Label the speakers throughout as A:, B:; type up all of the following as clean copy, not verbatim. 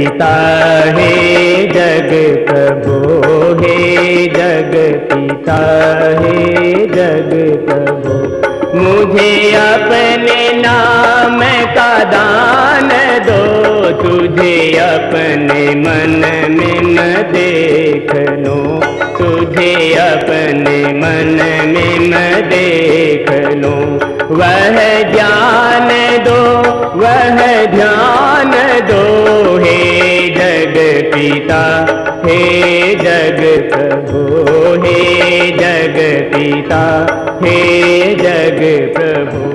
A: पिता हे जग प्रभु, हे जग पिता हे जग प्रभु, मुझे अपने नाम का दान दो, तुझे अपने मन में न देख लो, तुझे अपने मन में न देख लो। वह ज्ञान दो, वह ध्यान दो, हे जग पिता हे जग प्रभु, हे जग पिता हे जग प्रभु।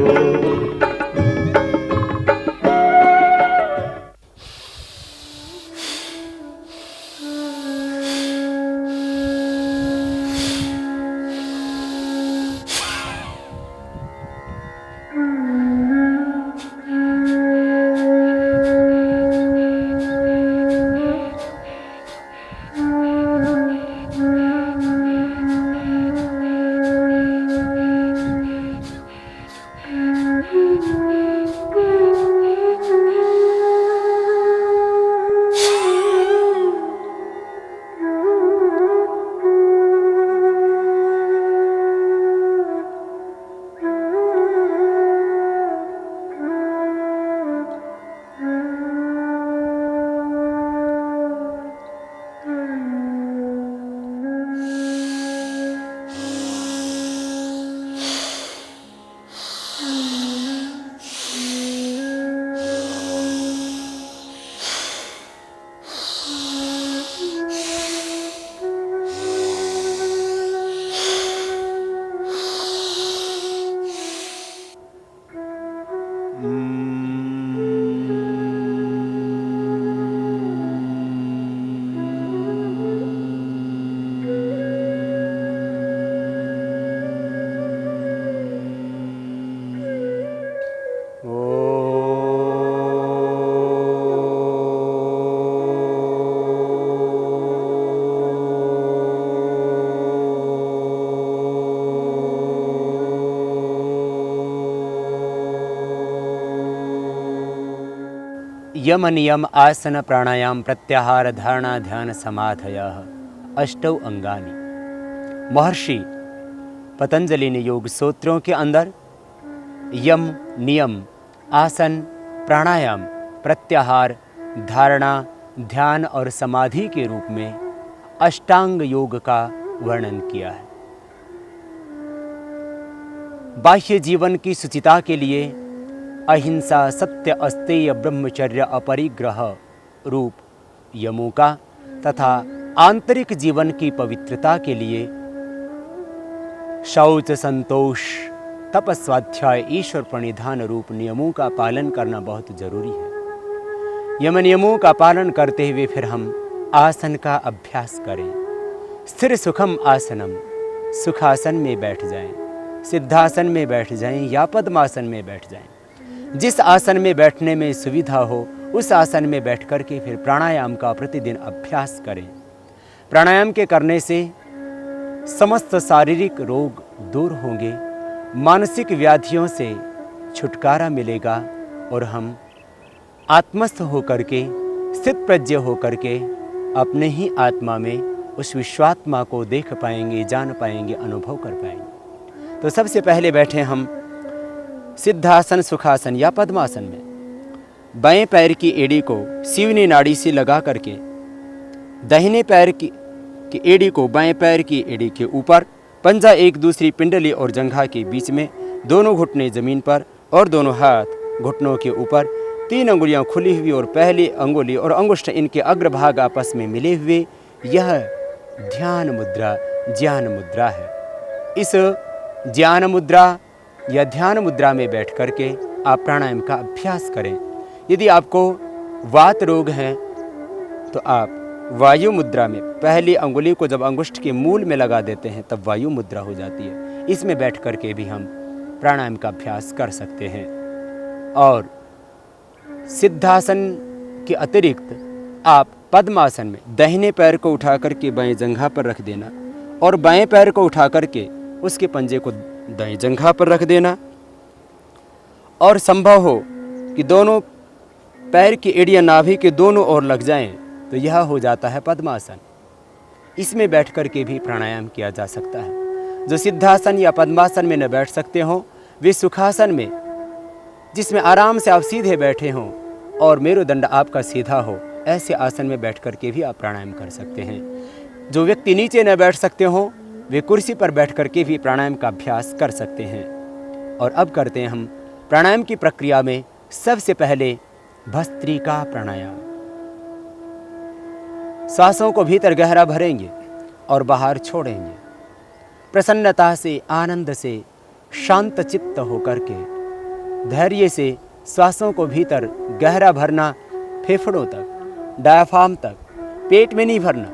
B: यम नियम आसन प्राणायाम प्रत्याहार धारणा ध्यान समाधयः अष्टौ अंगानि। महर्षि पतंजलि ने योग सूत्रों के अंदर यम नियम आसन प्राणायाम प्रत्याहार धारणा ध्यान और समाधि के रूप में अष्टांग योग का वर्णन किया है। बाह्य जीवन की शुचिता के लिए अहिंसा सत्य अस्तेय ब्रह्मचर्य अपरिग्रह रूप यमों का तथा आंतरिक जीवन की पवित्रता के लिए शौच संतोष तपस्वाध्याय ईश्वर प्रणिधान रूप नियमों का पालन करना बहुत जरूरी है। यम नियमों का पालन करते हुए फिर हम आसन का अभ्यास करें। स्थिर सुखम आसनम, सुखासन में बैठ जाएं, सिद्धासन में बैठ जाएं या पद्मासन में बैठ जाएं। जिस आसन में बैठने में सुविधा हो उस आसन में बैठ कर के फिर प्राणायाम का प्रतिदिन अभ्यास करें। प्राणायाम के करने से समस्त शारीरिक रोग दूर होंगे, मानसिक व्याधियों से छुटकारा मिलेगा और हम आत्मस्थ होकर के स्थित प्रज्ञ होकर के अपने ही आत्मा में उस विश्वात्मा को देख पाएंगे, जान पाएंगे, अनुभव कर पाएंगे। तो सबसे पहले बैठे हम सिद्धासन सुखासन या पद्मासन में। बाएं पैर की एड़ी को सीवनी नाड़ी से लगा करके दाहिने पैर की एड़ी को बाएं पैर की एड़ी के ऊपर, पंजा एक दूसरी पिंडली और जंघा के बीच में, दोनों घुटने जमीन पर और दोनों हाथ घुटनों के ऊपर, 3 अंगुलियां खुली हुई और पहली अंगुली और अंगुष्ठ इनके अग्रभाग आपस में मिले हुए, यह ध्यान मुद्रा ज्ञान मुद्रा है। इस ज्ञान मुद्रा या ध्यान मुद्रा में बैठ करके आप प्राणायाम का अभ्यास करें। यदि आपको वात रोग है तो आप वायु मुद्रा में पहली अंगुली को जब अंगुष्ठ के मूल में लगा देते हैं तब वायु मुद्रा हो जाती है। इसमें बैठ करके भी हम प्राणायाम का अभ्यास कर सकते हैं। और सिद्धासन के अतिरिक्त आप पद्मासन में दाहिने पैर को उठा करके बाएं जंघा पर रख देना और बाएं पैर को उठा करके उसके पंजे को दाएं जंघा पर रख देना, और संभव हो कि दोनों पैर की एड़ियां नाभि के दोनों ओर लग जाएं तो यह हो जाता है पद्मासन। इसमें बैठ कर के भी प्राणायाम किया जा सकता है। जो सिद्धासन या पद्मासन में न बैठ सकते हों वे सुखासन में, जिसमें आराम से आप सीधे बैठे हों और मेरुदंड आपका सीधा हो, ऐसे आसन में बैठ कर के भी आप प्राणायाम कर सकते हैं। जो व्यक्ति नीचे न बैठ सकते हों वे कुर्सी पर बैठ कर के भी प्राणायाम का अभ्यास कर सकते हैं। और अब करते हैं हम प्राणायाम की प्रक्रिया में सबसे पहले भस्त्रिका प्राणायाम। सांसों को भीतर गहरा भरेंगे और बाहर छोड़ेंगे। प्रसन्नता से, आनंद से, शांत चित्त होकर के धैर्य से सांसों को भीतर गहरा भरना, फेफड़ों तक, डायफ्राम तक, पेट में नहीं भरना।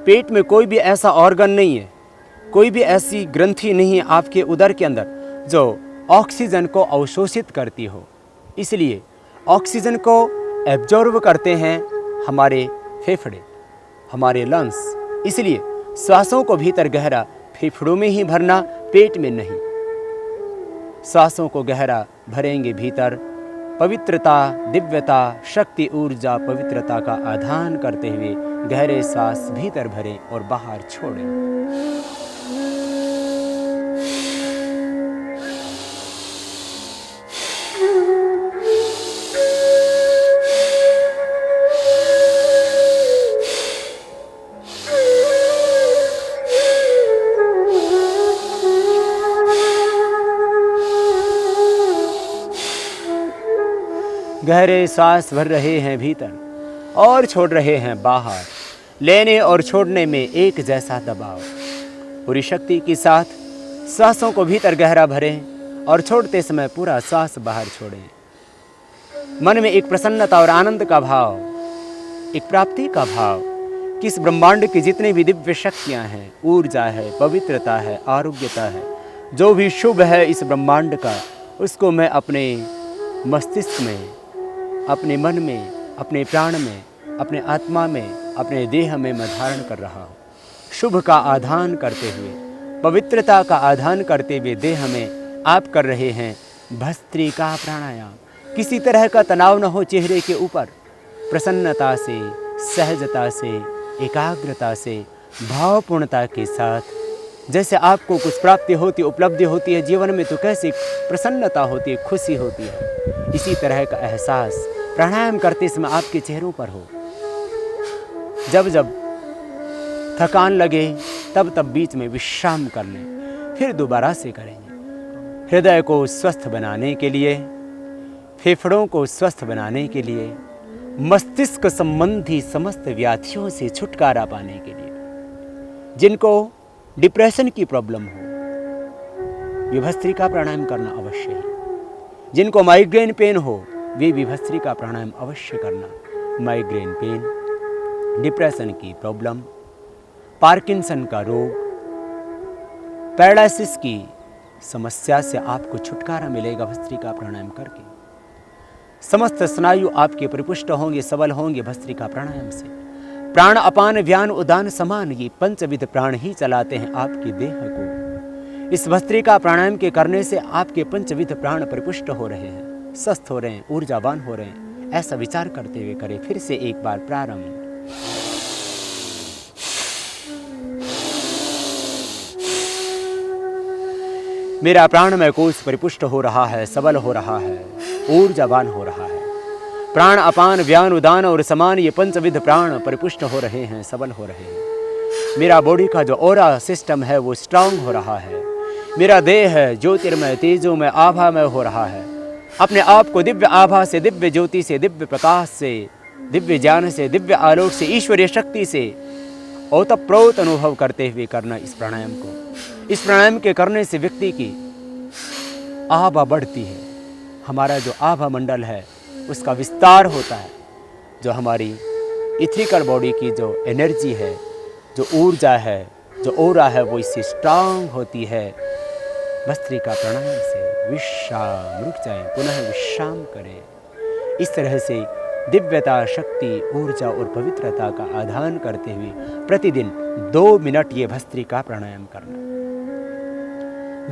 B: पेट में कोई भी ऐसा ऑर्गन नहीं है, कोई भी ऐसी ग्रंथि नहीं है आपके उदर के अंदर जो ऑक्सीजन को अवशोषित करती हो। इसलिए ऑक्सीजन को एब्जॉर्ब करते हैं हमारे फेफड़े, हमारे लंग्स। इसलिए सांसों को भीतर गहरा फेफड़ों में ही भरना, पेट में नहीं। सांसों को गहरा भरेंगे भीतर, पवित्रता, दिव्यता, शक्ति, ऊर्जा, पवित्रता का आधान करते हुए गहरे सांस भीतर भरें और बाहर छोड़ें। गहरे सांस भर रहे हैं भीतर और छोड़ रहे हैं बाहर। लेने और छोड़ने में एक जैसा दबाव। पूरी शक्ति के साथ सांसों को भीतर गहरा भरें और छोड़ते समय पूरा सांस बाहर छोड़ें। मन में एक प्रसन्नता और आनंद का भाव, एक प्राप्ति का भाव कि इस ब्रह्मांड की जितनी भी दिव्य शक्तियाँ हैं, ऊर्जा है, पवित्रता है, आरोग्यता है, जो भी शुभ है इस ब्रह्मांड का, उसको मैं अपने मस्तिष्क में, अपने मन में, अपने प्राण में, अपने आत्मा में, अपने देह में मैं धारण कर रहा हूँ। शुभ का आधान करते हुए, पवित्रता का आधान करते हुए देह में आप कर रहे हैं भस्त्रिका प्राणायाम। किसी तरह का तनाव न हो चेहरे के ऊपर, प्रसन्नता से, सहजता से, एकाग्रता से, भावपूर्णता के साथ। जैसे आपको कुछ प्राप्ति होती, उपलब्धि होती है जीवन में, तो कैसी प्रसन्नता होती है, खुशी होती है, इसी तरह का एहसास प्राणायाम करते समय आपके चेहरों पर हो। जब जब थकान लगे तब तब बीच में विश्राम कर लें, फिर दोबारा से करेंगे। हृदय को स्वस्थ बनाने के लिए, फेफड़ों को स्वस्थ बनाने के लिए, मस्तिष्क संबंधी समस्त व्याधियों से छुटकारा पाने के लिए, जिनको डिप्रेशन की प्रॉब्लम हो वे भस्त्रिका प्राणायाम करना अवश्य है। जिनको माइग्रेन पेन हो वे भी भस्त्रिका प्राणायाम अवश्य करना। माइग्रेन पेन, डिप्रेशन की प्रॉब्लम, पार्किंसन का रोग, पैरालिसिस की समस्या से आपको छुटकारा मिलेगा भस्त्रिका प्राणायाम करके। समस्त स्नायु आपके परिपुष्ट होंगे, सबल होंगे भस्त्रिका प्राणायाम से। प्राण अपान व्यान उदान समान, ये पंचविध प्राण ही चलाते हैं आपके देह को। इस भस्त्रिका प्राणायाम के करने से आपके पंचविध प्राण परिपुष्ट हो रहे हैं, स्वस्थ हो रहे हैं, ऊर्जावान हो रहे हैं। ऐसा विचार करते हुए करें। फिर से एक बार प्रारंभ। मेरा प्राणमय कोश परिपुष्ट हो रहा है, सबल हो रहा है, ऊर्जावान हो रहा है। प्राण अपान व्यान उदान और समान, ये पंचविध प्राण परिपुष्ट हो रहे हैं, सबल हो रहे हैं। मेरा बॉडी का जो ऑरा सिस्टम है वो स्ट्रांग हो रहा है। मेरा देह है ज्योतिर्मय, तेजोमय, आभामय हो रहा है। अपने आप को दिव्य आभा से, दिव्य ज्योति से, दिव्य प्रकाश से, दिव्य ज्ञान से, दिव्य आलोक से, ईश्वरीय शक्ति से ओतप्रोत अनुभव करते हुए करना इस प्राणायाम को। इस प्राणायाम के करने से व्यक्ति की आभा बढ़ती है। हमारा जो आभा मंडल है उसका विस्तार होता है। जो हमारी इथरिकल बॉडी की जो एनर्जी है, जो ऊर्जा है, जो ओरा है, वो इससे स्ट्रांग होती है। भस्त्रिका प्राणायाम से विश्राम, रुक जाएं, पुनः विश्राम करें। इस तरह से दिव्यता, शक्ति, ऊर्जा और पवित्रता का आधान करते हुए प्रतिदिन 2 मिनट ये भस्त्रिका प्राणायाम करना।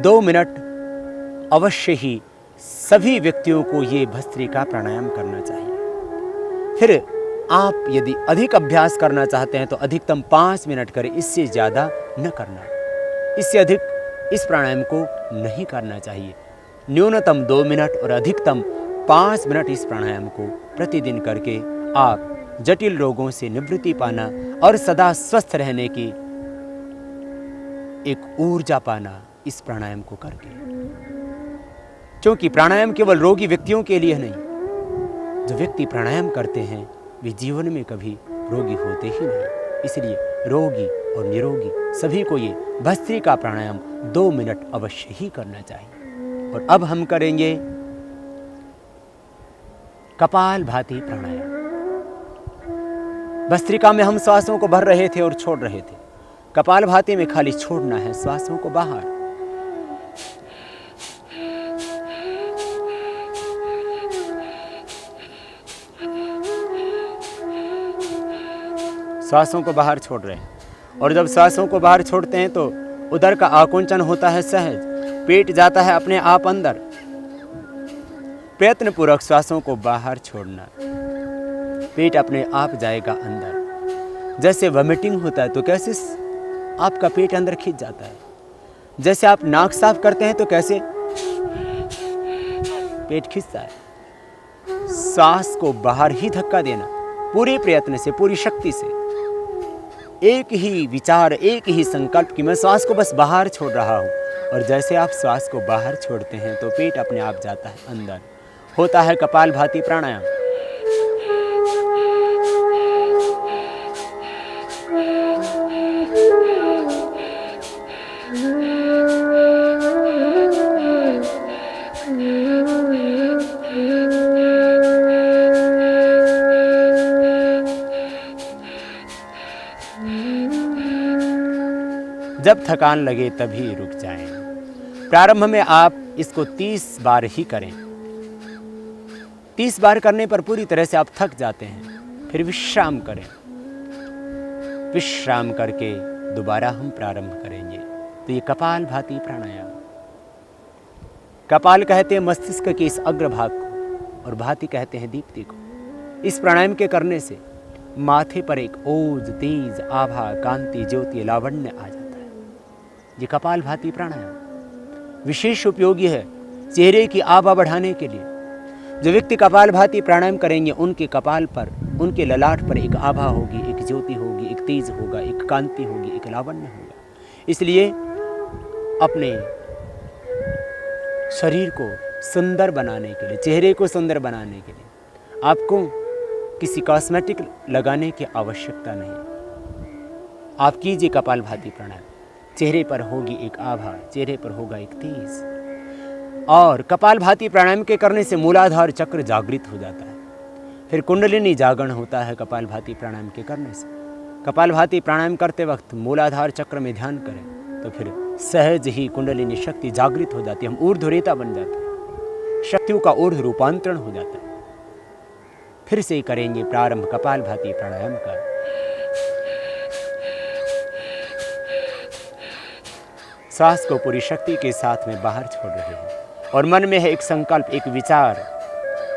B: 2 मिनट अवश्य ही सभी व्यक्तियों को ये भस्त्रिका प्राणायाम करना चाहिए। फिर आप यदि अधिक अभ्यास करना चाहते हैं तो अधिकतम 5 मिनट करें, इससे ज़्यादा न करना। इससे अधिक इस प्राणायाम को नहीं करना चाहिए। न्यूनतम 2 मिनट और अधिकतम 5 मिनट इस प्राणायाम को प्रतिदिन करके आप जटिल रोगों से निवृत्ति पाना और सदा स्वस्थ रहने की एक ऊर्जा पाना इस प्राणायाम को करके। क्योंकि प्राणायाम केवल रोगी व्यक्तियों के लिए नहीं, जो व्यक्ति प्राणायाम करते हैं वे जीवन में कभी रोगी होते ही नहीं। इसलिए रोगी और निरोगी सभी को ये भस्त्रिका प्राणायाम 2 मिनट अवश्य ही करना चाहिए। और अब हम करेंगे कपालभाति प्राणायाम। भस्त्रिका में हम श्वासों को भर रहे थे और छोड़ रहे थे। कपालभाति में खाली छोड़ना है श्वासों को बाहर। श्वासों को बाहर छोड़ रहे हैं। और जब श्वासों को बाहर छोड़ते हैं तो उदर का आकुंचन होता है सहज, पेट जाता है अपने आप अंदर। प्रयत्न पूर्वक श्वासों को बाहर छोड़ना, पेट अपने आप जाएगा अंदर। जैसे वॉमिटिंग होता है तो कैसे आपका पेट अंदर खींच जाता है, जैसे आप नाक साफ करते हैं तो कैसे पेट खींचता है। सांस को बाहर ही धक्का देना, पूरे प्रयत्न से, पूरी शक्ति से। एक ही विचार, एक ही संकल्प कि मैं श्वास को बस बाहर छोड़ रहा हूं। और जैसे आप श्वास को बाहर छोड़ते हैं तो पेट अपने आप जाता है अंदर। होता है कपालभाति प्राणायाम। जब थकान लगे तभी रुक जाएं। प्रारंभ में आप इसको 30 बार ही करें। 30 बार करने पर पूरी तरह से आप थक जाते हैं। फिर विश्राम करें। विश्राम करके दोबारा हम प्रारंभ करेंगे। तो ये कपालभाति प्राणायाम। कपाल कहते हैं मस्तिष्क के इस अग्रभाग को और भाति कहते हैं दीप्ति को। इस प्राणायाम के करने से माथे पर एक ओज, तेज, आभा, कांति, ज्योति, लावण्य आ जाता है। ये कपालभाति प्राणायाम विशेष उपयोगी है चेहरे की आभा बढ़ाने के लिए। जो व्यक्ति कपालभाति प्राणायाम करेंगे उनके कपाल पर, उनके ललाट पर एक आभा होगी, एक ज्योति होगी, एक तेज होगा, एक कांति होगी, एक लावण्य होगा। इसलिए अपने शरीर को सुंदर बनाने के लिए, चेहरे को सुंदर बनाने के लिए आपको किसी कॉस्मेटिक लगाने की आवश्यकता नहीं। आप कीजिए कपालभाति प्राणायाम। चेहरे पर होगी एक आभा, चेहरे पर होगा एक तेज। और कपालभाति प्राणायाम के करने से मूलाधार चक्र जागृत हो जाता है। फिर कुंडलिनी जागरण होता है कपालभाति प्राणायाम के करने से। कपालभाति प्राणायाम करते वक्त मूलाधार चक्र में ध्यान करें तो फिर सहज ही कुंडलिनी शक्ति जागृत हो जाती है। हम ऊर्ध्वरेता बन जाते हैं, शक्तियों का ऊर्ध्व रूपांतरण हो जाता है। फिर से करेंगे प्रारंभ कपालभाति प्राणायाम का। सांस को पूरी शक्ति के साथ में बाहर छोड़ रहे हैं और मन में है एक संकल्प, एक विचार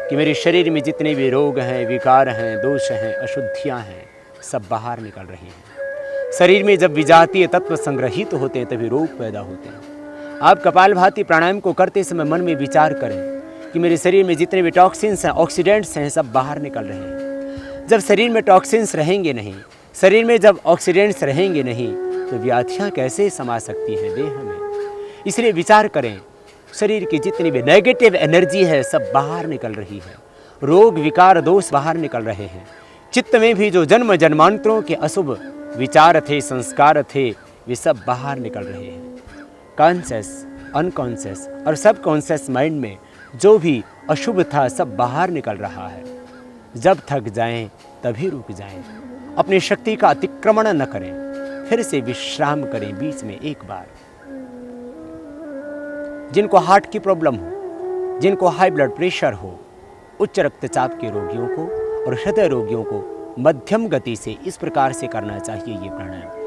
B: कि मेरे शरीर में जितने भी रोग हैं, विकार हैं, दोष हैं, अशुद्धियां हैं, सब बाहर निकल रही हैं। शरीर में जब विजातीय तत्व संग्रहित होते हैं तभी रोग पैदा होते हैं। आप कपालभाति प्राणायाम को करते समय मन में विचार करें कि मेरे शरीर में जितने भी टॉक्सिन्स हैं, ऑक्सीडेंट्स हैं, सब बाहर निकल रहे हैं। जब शरीर में टॉक्सिन्स रहेंगे नहीं, शरीर में जब ऑक्सीडेंट्स रहेंगे नहीं तो व्याधियाँ कैसे समा सकती हैं देह में। इसलिए विचार करें शरीर की जितनी भी नेगेटिव एनर्जी है सब बाहर निकल रही है। रोग, विकार, दोष बाहर निकल रहे हैं। चित्त में भी जो जन्म जन्मांतरों के अशुभ विचार थे, संस्कार थे, वे सब बाहर निकल रहे हैं। कॉन्शियस, अनकॉन्शियस और सब कॉन्शियस माइंड में जो भी अशुभ था सब बाहर निकल रहा है। जब थक जाएं तभी रुक जाएं। अपनी शक्ति का अतिक्रमण न करें। फिर से विश्राम करें बीच में एक बार। जिनको हार्ट की प्रॉब्लम हो, जिनको हाई ब्लड प्रेशर हो, उच्च रक्तचाप के रोगियों को और हृदय रोगियों को मध्यम गति से इस प्रकार से करना चाहिए ये प्राणायाम।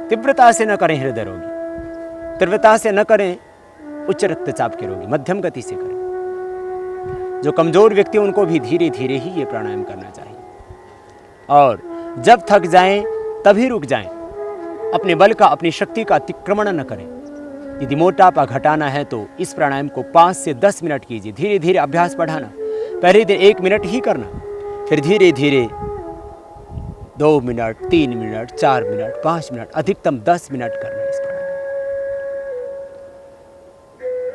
B: तीव्रता से न करें हृदय रोगी, तीव्रता से न करें उच्च रक्तचाप के रोगी, मध्यम गति से करें। जो कमजोर व्यक्ति उनको भी धीरे धीरे ही ये प्राणायाम करना चाहिए। और जब थक जाएं तभी रुक जाएं, अपने बल का, अपनी शक्ति का अतिक्रमण न करें। यदि मोटापा घटाना है तो इस प्राणायाम को 5 से 10 मिनट कीजिए, धीरे धीरे अभ्यास बढ़ाना। पहले दिन 1 मिनट ही करना, फिर धीरे धीरे 2 मिनट, 3 मिनट, 4 मिनट, 5 मिनट, अधिकतम 10 मिनट करना इस प्राणायाम।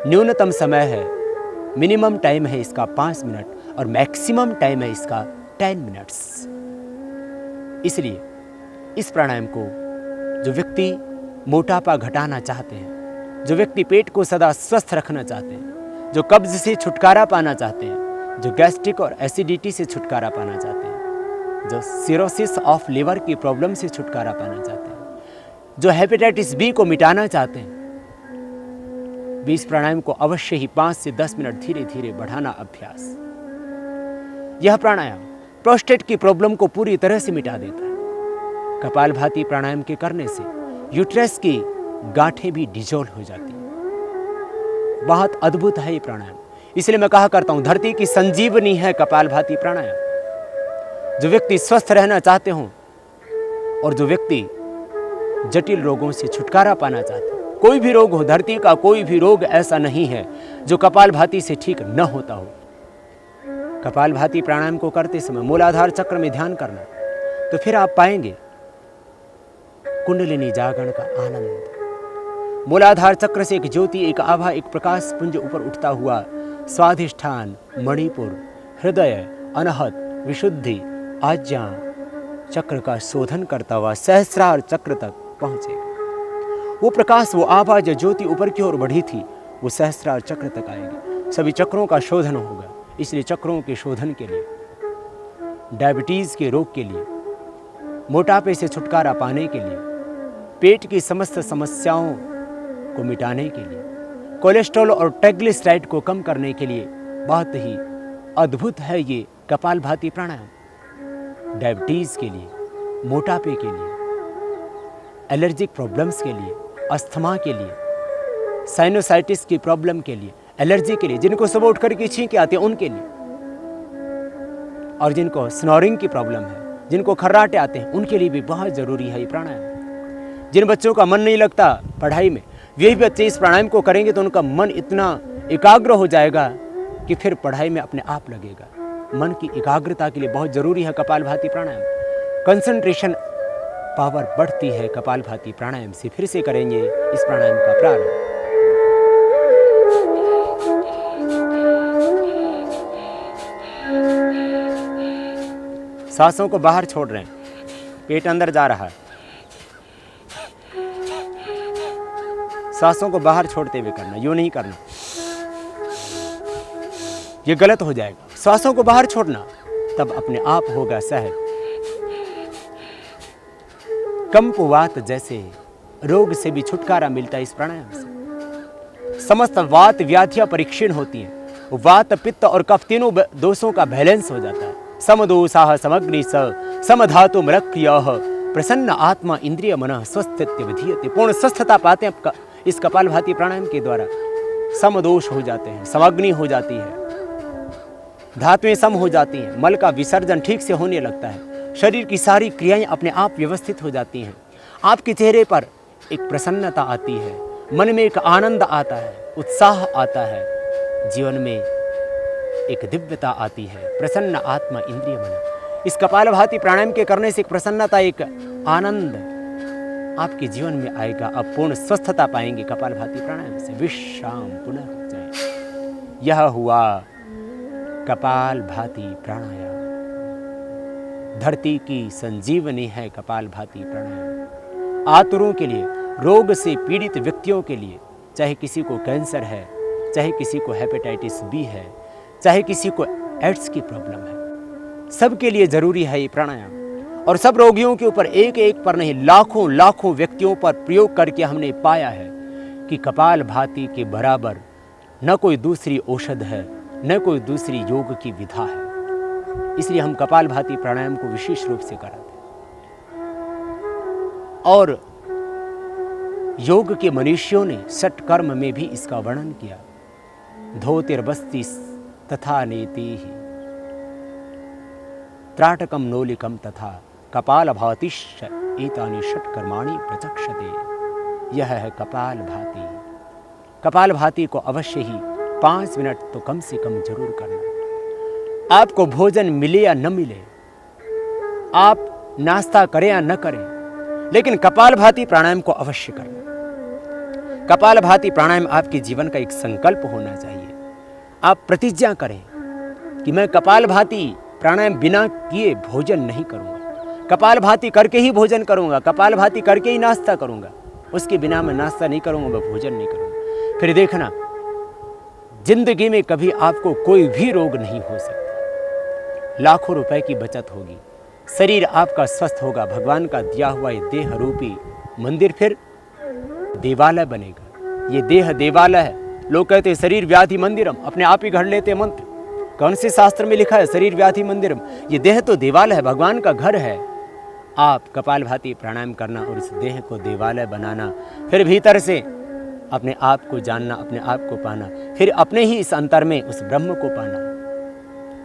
B: न्यूनतम समय है, मिनिमम टाइम है इसका 5 मिनट और मैक्सिमम टाइम है इसका 10 मिनट्स। इसलिए इस प्राणायाम को जो व्यक्ति मोटापा घटाना चाहते हैं, जो व्यक्ति पेट को सदा स्वस्थ रखना चाहते हैं, जो कब्ज से छुटकारा पाना चाहते हैं, जो गैस्ट्रिक और एसिडिटी से छुटकारा पाना चाहते हैं, जो सिरोसिस ऑफ लिवर की प्रॉब्लम से छुटकारा पाना चाहते हैं, जो हेपेटाइटिस बी को मिटाना चाहते हैं, भी इस प्राणायाम को अवश्य ही 5 से 10 मिनट धीरे धीरे बढ़ाना अभ्यास। यह प्राणायाम प्रोस्टेट की प्रॉब्लम को पूरी तरह से मिटा देता है। कपालभाति प्राणायाम के करने से यूट्रस की गांठें भी डिजोल्व हो जाती हैं। बहुत अद्भुत है ये प्राणायाम, इसलिए मैं कहा करता हूं धरती की संजीवनी है कपालभाति प्राणायाम। जो व्यक्ति स्वस्थ रहना चाहते हों और जो व्यक्ति जटिल रोगों से छुटकारा पाना चाहते हैं, कोई भी रोग हो, धरती का कोई भी रोग ऐसा नहीं है जो कपालभाति से ठीक न होता हो। कपालभाति प्राणायाम को करते समय मूलाधार चक्र में ध्यान करना, तो फिर आप पाएंगे कुंडलिनी जागरण का आनंद। मूलाधार चक्र से एक ज्योति, एक आभा, एक प्रकाश पुंज ऊपर उठता हुआ स्वाधिष्ठान, मणिपुर, हृदय, अनहत, विशुद्धि, आज्ञा चक्र का शोधन करता हुआ सहस्रार चक्र तक पहुंचेगा। वो प्रकाश, वो आभा, जो ज्योति ऊपर की ओर बढ़ी थी, वो सहस्रार चक्र तक आएगी। सभी चक्रों का शोधन होगा। इसलिए चक्रों के शोधन के लिए, डायबिटीज के रोग के लिए, मोटापे से छुटकारा पाने के लिए, पेट की समस्त समस्याओं को मिटाने के लिए, कोलेस्ट्रॉल और ट्राइग्लिसराइड को कम करने के लिए बहुत ही अद्भुत है ये कपालभाति प्राणायाम। डायबिटीज के लिए, मोटापे के लिए, एलर्जिक प्रॉब्लम्स के लिए, अस्थमा के लिए, साइनोसाइटिस की प्रॉब्लम के लिए, एलर्जी के लिए, जिनको सुबह उठ करके छींके आते हैं उनके लिए, और जिनको स्नोरिंग की प्रॉब्लम है, जिनको खर्राटे आते हैं, उनके लिए भी बहुत जरूरी है ये प्राणायाम। जिन बच्चों का मन नहीं लगता पढ़ाई में, वही बच्चे इस प्राणायाम को करेंगे तो उनका मन इतना एकाग्र हो जाएगा कि फिर पढ़ाई में अपने आप लगेगा। मन की एकाग्रता के लिए बहुत जरूरी है कपालभाति प्राणायाम। कंसंट्रेशन पावर बढ़ती है कपालभाति प्राणायाम से। फिर से करेंगे इस प्राणायाम का प्रारंभ। सांसों को बाहर छोड़ रहे हैं, पेट अंदर जा रहा है। सांसों को बाहर छोड़ते हुए करना, यूं नहीं करना, ये गलत हो जाएगा। सांसों को बाहर छोड़ना, तब अपने आप होगा सहज। कंपवात जैसे रोग से भी छुटकारा मिलता है इस प्राणायाम से। समस्त वात व्याधियां परीक्षण होती हैं। वात, पित्त और कफ तीनों दोषों का बैलेंस हो जाता है। समदोषाः समग्नि स समधातु मृक्रियः प्रसन्न आत्मा इंद्रिय मनः स्वस्थित्य विधीयते। पूर्ण स्वस्थता पाते हैं इस कपालभाति प्राणायाम के द्वारा। समदोष हो जाते हैं, समग्नि हो जाती है, धातुएं सम हो जाती हैं, मल का विसर्जन ठीक से होने लगता है, शरीर की सारी क्रियाएं अपने आप व्यवस्थित हो जाती हैं। आपके चेहरे पर एक प्रसन्नता आती है, मन में एक आनंद आता है, उत्साह आता है, जीवन में एक दिव्यता आती है। प्रसन्न आत्मा इंद्रिय मन। इस कपालभाति प्राणायाम के करने से एक प्रसन्नता, एक आनंद आपके जीवन में आएगा। आप पूर्ण स्वस्थता पाएंगे कपालभाति प्राणायाम से। विश्राम पुनः जाए। यह हुआ कपालभाति प्राणायाम। धरती की संजीवनी है कपालभाति प्राणायाम। आतुरों के लिए, रोग से पीड़ित व्यक्तियों के लिए, चाहे किसी को कैंसर है, चाहे किसी को हेपेटाइटिस बी है, चाहे किसी को एड्स की प्रॉब्लम है, सबके लिए जरूरी है ये प्राणायाम। और सब रोगियों के ऊपर एक एक पर नहीं, लाखों लाखों व्यक्तियों पर प्रयोग करके हमने पाया है कि कपालभाति के बराबर न कोई दूसरी औषध है, न कोई दूसरी योग की विधा है। इसलिए हम कपालभाति प्राणायाम को विशेष रूप से कराते हैं। और योग के मनुष्यों ने षट कर्म में भी इसका वर्णन किया। धोतिर्बस्ति तथा नेति ही त्राटकम नोलिकम तथा कपाल भातिश्च एतानि षट कर्माणि प्रचक्षते। यह है कपाल भाति। कपाल भाति को अवश्य ही 5 मिनट तो कम से कम जरूर करना। आपको भोजन मिले या न मिले, आप नाश्ता करें या न करें, लेकिन कपाल भाति प्राणायाम को अवश्य करना। कपाल भाति प्राणायाम आपके जीवन का एक संकल्प होना चाहिए। आप प्रतिज्ञा करें कि मैं कपाल भाति प्राणायाम बिना किए भोजन नहीं करूंगा, कपाल भाति करके ही भोजन करूंगा, कपाल भाति करके ही नाश्ता करूंगा, उसके बिना मैं नाश्ता नहीं करूंगा, मैं भोजन नहीं करूंगा। फिर देखना, जिंदगी में कभी आपको कोई भी रोग नहीं हो सकता। लाखों रुपए की बचत होगी, शरीर आपका स्वस्थ होगा, भगवान का दिया हुआ ये देह रूपी मंदिर फिर देवालय बनेगा। ये देह देवालय है। लोग कहते हैं शरीर व्याधि मंदिरम, अपने आप ही घड़ लेते मंत्र। कौन से शास्त्र में लिखा है शरीर व्याधि मंदिरम? ये देह तो देवालय है, भगवान का घर है। आप कपालभाति प्राणायाम करना और इस देह को देवालय बनाना, फिर भीतर से अपने आप को जानना, अपने आप को पाना, फिर अपने ही इस अंतर में उस ब्रह्म को पाना।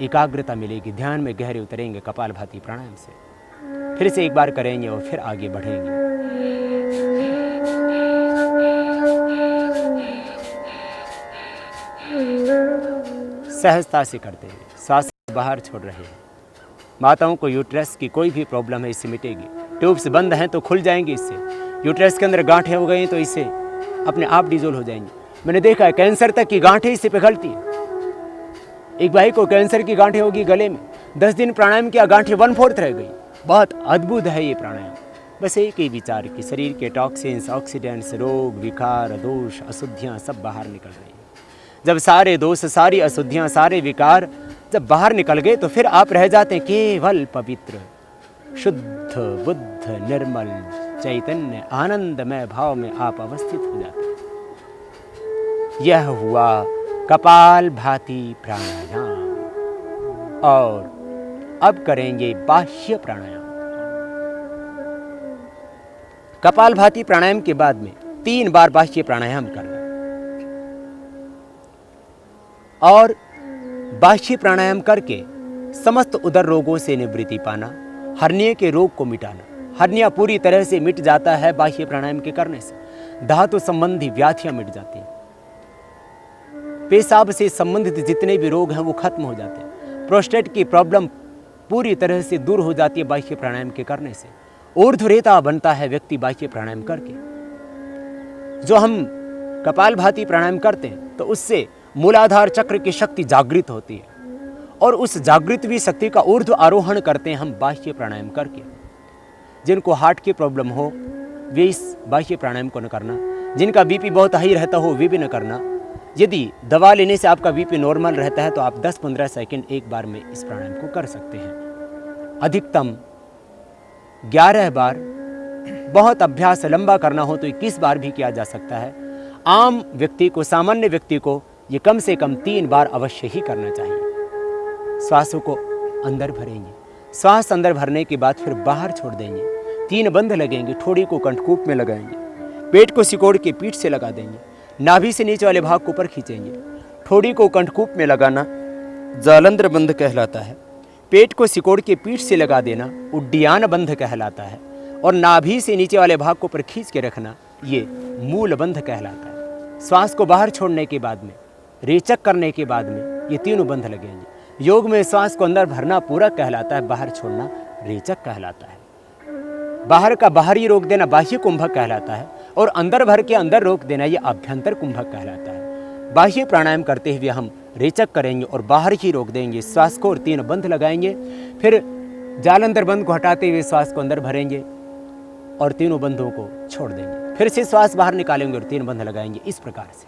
B: एकाग्रता मिलेगी, ध्यान में गहरे उतरेंगे कपालभाति प्राणायाम से। फिर से एक बार करेंगे और फिर आगे बढ़ेंगे। सहजता से करते हैं, श्वास बाहर छोड़ रहे हैं। माताओं को यूट्रस की कोई भी प्रॉब्लम है इससे मिटेगी। ट्यूब्स बंद हैं तो खुल जाएंगी इससे। यूट्रस के अंदर गांठें हो गई तो इससे अपने आप डिजोल्व हो जाएंगी। मैंने देखा है कैंसर तक की गांठें इससे पिघलती है। एक भाई को कैंसर की गांठें होगी गले में, 10 दिन प्राणायाम किया, गांठें 1/4 रह गई। बहुत अद्भुत है ये प्राणायाम। बस एक ही विचार कि शरीर के टॉक्सिन्स, ऑक्सीडेंट्स, रोग, विकार, दोष, अशुद्धियाँ सब बाहर निकल रही हैं। जब सारे दोष, सारी अशुद्धियाँ, सारे विकार जब बाहर निकल गए तो फिर आप रह जाते हैं केवल पवित्र, शुद्ध, बुद्ध, निर्मल, चैतन्य, आनंदमय भाव में आप अवस्थित हो जाते हैं। यह हुआ कपालभाति प्राणायाम। और अब करेंगे बाह्य प्राणायाम। कपालभाति प्राणायाम के बाद में 3 बार बाह्य प्राणायाम करना और बाह्य प्राणायाम करके समस्त उदर रोगों से निवृत्ति पाना, हर्निया के रोग को मिटाना। हर्निया पूरी तरह से मिट जाता है बाह्य प्राणायाम के करने से। धातु संबंधी व्याधियां मिट जाती हैं। पेशाब से संबंधित जितने भी रोग हैं वो खत्म हो जाते हैं। प्रोस्टेट की प्रॉब्लम पूरी तरह से दूर हो जाती है बाह्य प्राणायाम के करने से। ऊर्ध्वरेता बनता है व्यक्ति बाह्य प्राणायाम करके। जो हम कपालभाति प्राणायाम करते हैं तो उससे मूलाधार चक्र की शक्ति जागृत होती है और उस जागृत भी शक्ति का ऊर्ध्व आरोहण करते हैं हम बाह्य प्राणायाम करके। जिनको हार्ट की प्रॉब्लम हो वे इस बाह्य प्राणायाम को न करना। जिनका बीपी बहुत हाई रहता हो वे भी न करना। यदि दवा लेने से आपका बीपी नॉर्मल रहता है तो आप 10-15 सेकंड एक बार में इस प्राणायाम को कर सकते हैं। अधिकतम 11 बार, बहुत अभ्यास लंबा करना हो तो 21 बार भी किया जा सकता है। आम व्यक्ति को, सामान्य व्यक्ति को ये कम से कम 3 बार अवश्य ही करना चाहिए। श्वासों को अंदर भरेंगे, श्वास अंदर भरने के बाद फिर बाहर छोड़ देंगे। 3 बंध लगेंगे, ठोड़ी को कंठकूप में लगाएंगे, पेट को सिकोड़ के पीठ से लगा देंगे, नाभि से नीचे वाले भाग को ऊपर खींचेंगे। ठोड़ी को कंठकूप में लगाना जालंधर बंध कहलाता है। पेट को सिकोड़ के पीठ से लगा देना उड्डयन बंध कहलाता है। और नाभि से नीचे वाले भाग को ऊपर खींच के रखना ये मूल बंध कहलाता है। श्वास को बाहर छोड़ने के बाद में, रेचक करने के बाद में ये 3 बंध लगेंगे। योग में श्वास को अंदर भरना पूरक कहलाता है, बाहर छोड़ना रेचक कहलाता है। बाहर का बाहरी रोक देना बाह्य कुंभक कहलाता है और अंदर भर के अंदर रोक देना ये आभ्यंतर कुंभक कहलाता है। बाह्य प्राणायाम करते हुए हम रेचक करेंगे और बाहर ही रोक देंगे श्वास को और 3 बंध लगाएंगे। फिर जालंधर बंध को हटाते हुए श्वास को अंदर भरेंगे और 3 बंधों को छोड़ देंगे। फिर से श्वास बाहर निकालेंगे और 3 बंध लगाएंगे। इस प्रकार से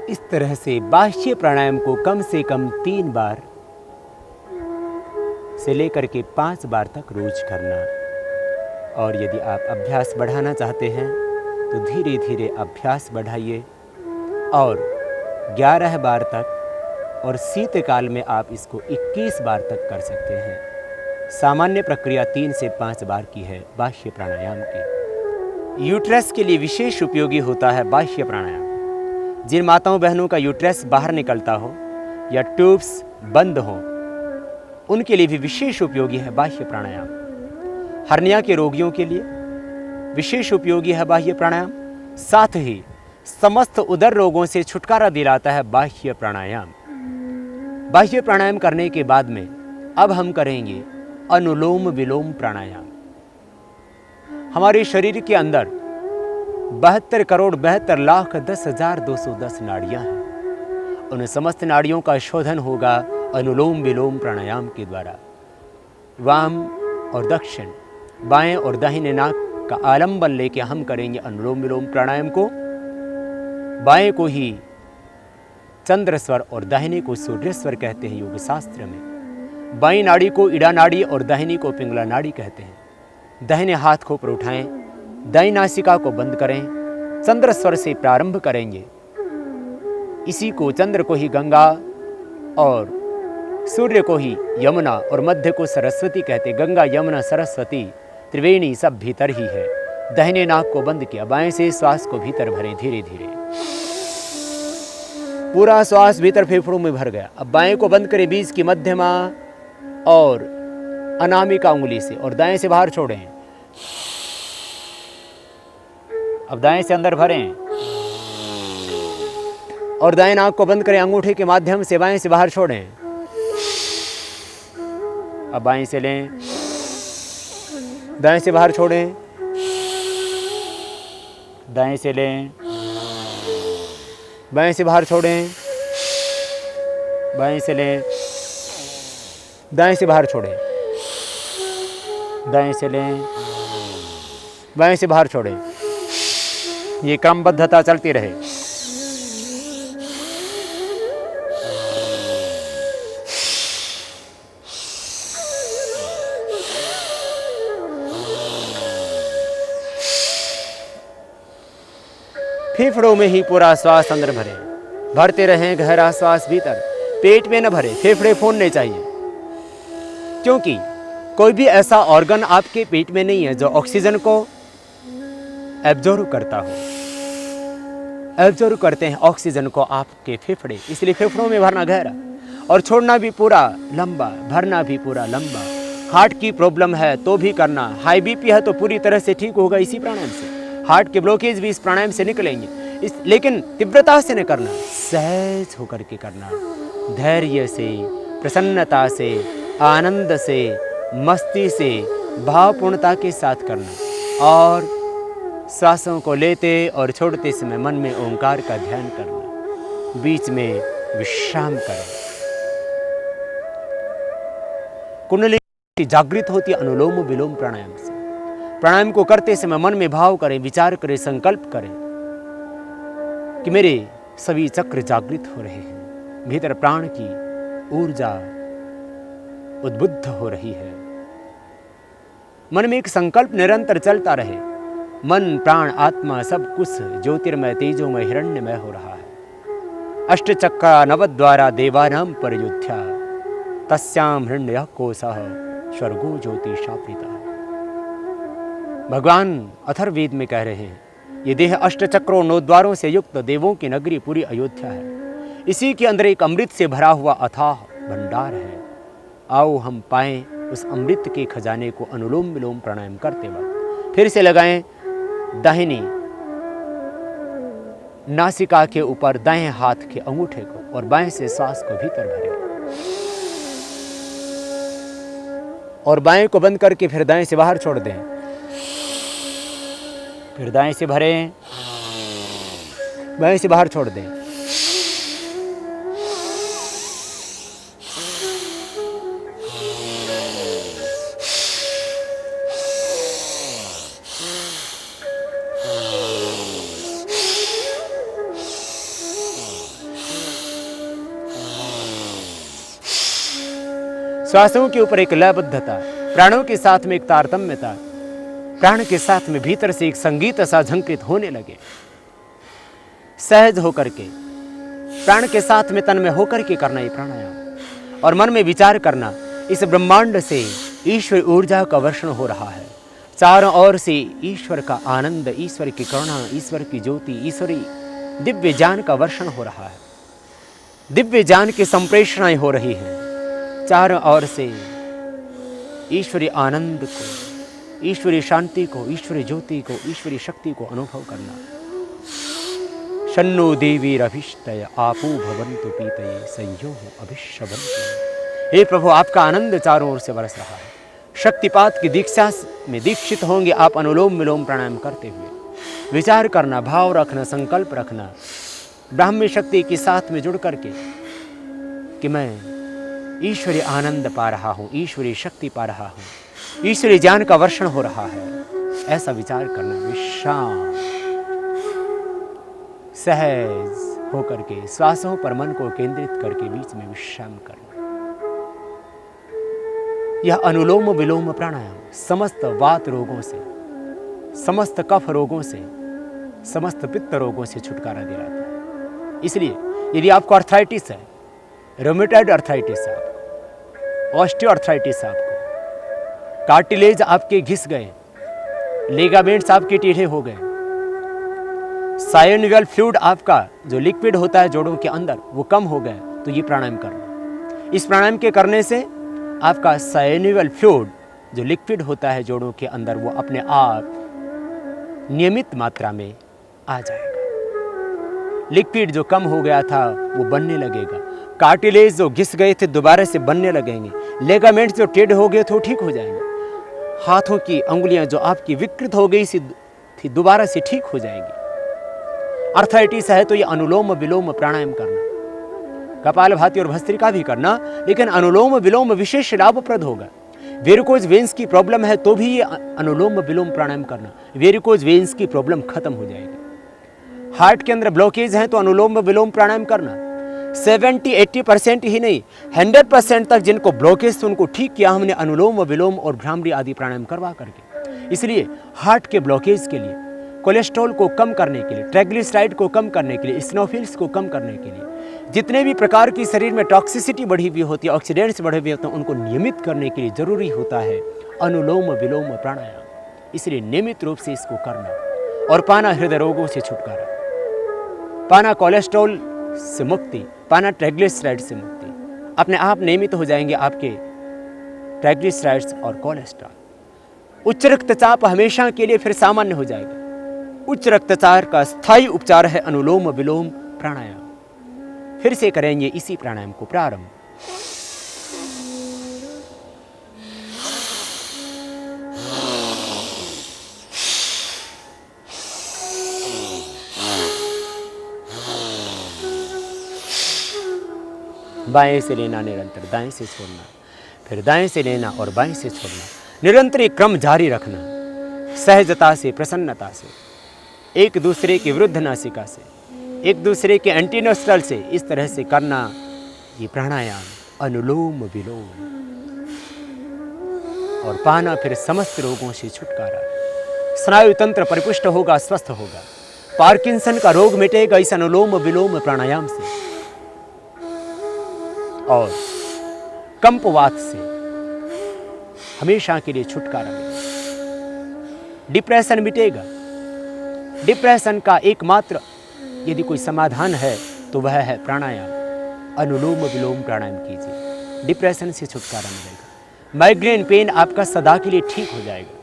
B: इस तरह से बाह्य प्राणायाम को कम से कम 3 बार से लेकर के 5 बार तक रोज करना। और यदि आप अभ्यास बढ़ाना चाहते हैं तो धीरे धीरे अभ्यास बढ़ाइए और 11 बार तक, और शीतकाल में आप इसको 21 बार तक कर सकते हैं। सामान्य प्रक्रिया 3 से 5 बार की है बाह्य प्राणायाम की। यूट्रस के लिए विशेष उपयोगी होता है बाह्य प्राणायाम। जिन माताओं बहनों का यूट्रस बाहर निकलता हो या ट्यूब्स बंद हो, उनके लिए भी विशेष उपयोगी है बाह्य प्राणायाम। हर्निया के रोगियों के लिए विशेष उपयोगी है बाह्य प्राणायाम। साथ ही समस्त उदर रोगों से छुटकारा दिलाता है बाह्य प्राणायाम। बाह्य प्राणायाम करने के बाद में अब हम करेंगे अनुलोम विलोम प्राणायाम। हमारे शरीर के अंदर 72 करोड़ 72 लाख 10,210 नाड़ियां हैं। उन समस्त नाड़ियों का शोधन होगा अनुलोम विलोम प्राणायाम के द्वारा। वाम और दक्षिण, बाएं और दाहिने नाक का आलंबन लेके हम करेंगे अनुलोम विलोम प्राणायाम को। बाएं को ही चंद्र स्वर और दाहिने को सूर्य स्वर कहते हैं योग शास्त्र में। बाईं नाड़ी को इड़ा नाड़ी और दाहिनी को पिंगला नाड़ी कहते हैं। दाहिने हाथ को ऊपर उठाएं, दाईं नासिका को बंद करें, चंद्र स्वर से प्रारंभ करेंगे। इसी को चंद्र को ही गंगा और सूर्य को ही यमुना और मध्य को सरस्वती कहते। गंगा यमुना सरस्वती त्रिवेणी सब भीतर ही है। दाहिने नाक को बंद किया, बाएं से श्वास को भीतर भरें धीरे धीरे। पूरा श्वास भीतर फेफड़ों में भर गया। अब बाएं को बंद करें बीच की मध्यमा और अनामिका उंगली से, और दाएं से बाहर छोड़ें। अब दाएं से अंदर भरें और दाएं नाक को बंद करें अंगूठे के माध्यम से, बाएं से बाहर छोड़ें। अब बाएं से लें, दाएं से बाहर छोड़ें, दाएं से लें, बाएं से बाहर छोड़ें, बाएं से लें, दाएं से बाहर छोड़ें, दाएं से लें, बाएं से बाहर छोड़ें। ये क्रमबद्धता चलती रहे। फेफड़ों में ही पूरा श्वास अंदर भरें, भरते रहें गहरा श्वास भीतर। पेट में न भरे, फेफड़े फूलने चाहिए, क्योंकि कोई भी ऐसा ऑर्गन आपके पेट में नहीं है जो ऑक्सीजन को एब्जॉर्ब करता हो। एब्जॉर्ब करते हैं ऑक्सीजन को आपके फेफड़े, इसलिए फेफड़ों में भरना गहरा और छोड़ना भी पूरा लंबा, भरना भी पूरा लंबा। हार्ट की प्रॉब्लम है तो भी करना, हाई बीपी है तो पूरी तरह से ठीक होगा इसी प्राणायाम से। हार्ट के ब्लॉकेज भी इस प्राणायाम से निकलेंगे। लेकिन तीव्रता से न करना, सहज होकर के करना, धैर्य से, प्रसन्नता से, आनंद से, मस्ती से, भावपूर्णता के साथ करना। और सांसों को लेते और छोड़ते समय मन में ओंकार का ध्यान करना, बीच में विश्राम करें। कुंडली जागृत होती अनुलोम विलोम प्राणायाम से। प्राणायाम को करते समय मन में भाव करें, विचार करें, संकल्प करें कि मेरे सभी चक्र जागृत हो रहे हैं, भीतर प्राण की ऊर्जा उद्बुद्ध हो रही है। मन में एक संकल्प निरंतर चलता रहे। मन, प्राण, आत्मा सब कुछ ज्योतिर्मय, तेजोमय, हिरण्यमय हो रहा है। अष्टचक्रा नवद्वारा देवानां परयुध्या तस्याम हिरण्यः कोशः स्वर्गो ज्योतिषावृतः। भगवान अथर्ववेद में कह रहे हैं, ये देह अष्टचक्रों 9 द्वारों से युक्त देवों की नगरी पूरी अयोध्या है। इसी के अंदर एक अमृत से भरा हुआ अथाह भंडार है। आओ हम पाएं उस अमृत के खजाने को अनुलोम विलोम प्राणायाम करते वक्त। फिर से लगाएं दाहिनी नासिका के ऊपर दाएं हाथ के अंगूठे को और बाएं से सांस को भीतर भरें और बाएं को बंद करके फिर दाएं से बाहर छोड़ दें। फिर दाएं से भरें, बाएं से बाहर छोड़ दें। श्वासों के ऊपर एक लयबद्धता, प्राणों के साथ में एक तारतम्यता, प्राण के साथ में भीतर से एक संगीत सा झंकृत होने लगे। सहज होकर के, प्राण के साथ में तन में होकर के करना ये प्राणायाम, और मन में विचार करना इस ब्रह्मांड से ईश्वर ऊर्जा का वर्षण हो रहा है। चारों ओर से ईश्वर का आनंद, ईश्वर की करुणा, ईश्वर की ज्योति, ईश्वरी दिव्य ज्ञान का वर्षण हो रहा है। दिव्य ज्ञान की संप्रेषणाएं हो रही हैं। चारों ओर से ईश्वरी आनंद को, ईश्वरी शांति को, ईश्वरी ज्योति को, ईश्वरी शक्ति को अनुभव करना। शन्नो देवीरभीष्टय आपो भवन्तु पीतये संयोः अभिष्यवन्तु। हे प्रभु, आपका आनंद चारों ओर से बरस रहा है। शक्तिपात की दीक्षा में दीक्षित होंगे आप अनुलोम विलोम प्राणायाम करते हुए। विचार करना, भाव रखना, संकल्प रखना ब्राह्मी शक्ति के साथ में जुड़ करके कि मैं ईश्वरी आनंद पा रहा हूँ, ईश्वरी शक्ति पा रहा हूँ, ईश्वरी ज्ञान का वर्षण हो रहा है। ऐसा विचार करना, विश्राम, सहज होकर के श्वासों पर मन को केंद्रित करके बीच में विश्राम करना। यह अनुलोम विलोम प्राणायाम समस्त वात रोगों से, समस्त कफ रोगों से, समस्त पित्त रोगों से छुटकारा दिलाता है। इसलिए यदि आपको अर्थराइटिस है, रोमेटॉइड अर्थराइटिस है, ऑस्टियो अर्थराइटिस है, आपको कार्टिलेज आपके घिस गए, लिगामेंट्स आपके टेढ़े हो गए, साइनोवियल फ्लूइड आपका जो लिक्विड होता है जोड़ों के अंदर वो कम हो गए, तो ये प्राणायाम करना। इस प्राणायाम के करने से आपका साइनोवियल फ्लूइड जो लिक्विड होता है जोड़ों के अंदर वो अपने आप नियमित मात्रा में आ जाएगा। लिक्विड जो कम हो गया था वो बनने लगेगा, कार्टिलेज जो घिस गए थे दोबारा से बनने लगेंगे, लिगामेंट्स जो टेढ़े हो गए थे वो ठीक हो जाएंगे, हाथों की अंगुलियां जो आपकी विकृत हो गई थी दोबारा से ठीक हो जाएंगी। अर्थराइटिस है तो ये अनुलोम विलोम प्राणायाम करना, कपालभाति और भस्त्रिका भी करना, लेकिन अनुलोम विलोम विशेष लाभप्रद होगा। वेरिकोज वेन्स की प्रॉब्लम है तो भी ये अनुलोम विलोम प्राणायाम करना, वेरिकोज वेन्स की प्रॉब्लम खत्म हो जाएगी। हार्ट के अंदर ब्लॉकेज है तो अनुलोम विलोम प्राणायाम करना। 70-80% ही नहीं, 100% तक जिनको ब्लॉकेज थे उनको ठीक किया हमने अनुलोम विलोम और भ्रामरी आदि प्राणायाम करवा करके। इसलिए हार्ट के ब्लॉकेज के लिए, कोलेस्ट्रॉल को कम करने के लिए, ट्राइग्लिसराइड को कम करने के लिए, स्नोफिल्स को कम करने के लिए, जितने भी प्रकार की शरीर में टॉक्सिसिटी बढ़ी हुई होती है, ऑक्सीडेंट्स बढ़े हुए होते हैं, उनको नियमित करने के लिए जरूरी होता है अनुलोम विलोम प्राणायाम। इसलिए नियमित रूप से इसको करना और पाना हृदय रोगों से छुटकारा, पाना कोलेस्ट्रॉल से मुक्ति, पाना ट्राइग्लिसराइड से मुक्ति। अपने आप नियमित हो जाएंगे आपके ट्राइग्लिसराइड्स और कोलेस्ट्रॉल। उच्च रक्तचाप हमेशा के लिए फिर सामान्य हो जाएगा। उच्च रक्तचाप का स्थायी उपचार है अनुलोम विलोम प्राणायाम। फिर से करेंगे इसी प्राणायाम को प्रारंभ। बाएं से लेना निरंतर, दाएं से छोड़ना, फिर दाएं से लेना और बाएं से छोड़ना। निरंतर एक क्रम जारी रखना, सहजता से, प्रसन्नता से, एक दूसरे के विरुद्ध नासिका से, एक दूसरे के एंटीनोस्टल से, इस तरह से करना ये प्राणायाम अनुलोम विलोम। और पाना फिर समस्त रोगों से छुटकारा। स्नायु तंत्र परिपुष्ट होगा, स्वस्थ होगा। पार्किंसन का रोग मिटेगा इस अनुलोम विलोम प्राणायाम से। और कंपवात से हमेशा के लिए छुटकारा मिलेगा। डिप्रेशन मिटेगा। डिप्रेशन का एकमात्र यदि कोई समाधान है तो वह है प्राणायाम। अनुलोम विलोम प्राणायाम कीजिए, डिप्रेशन से छुटकारा मिलेगा। माइग्रेन पेन आपका सदा के लिए ठीक हो जाएगा।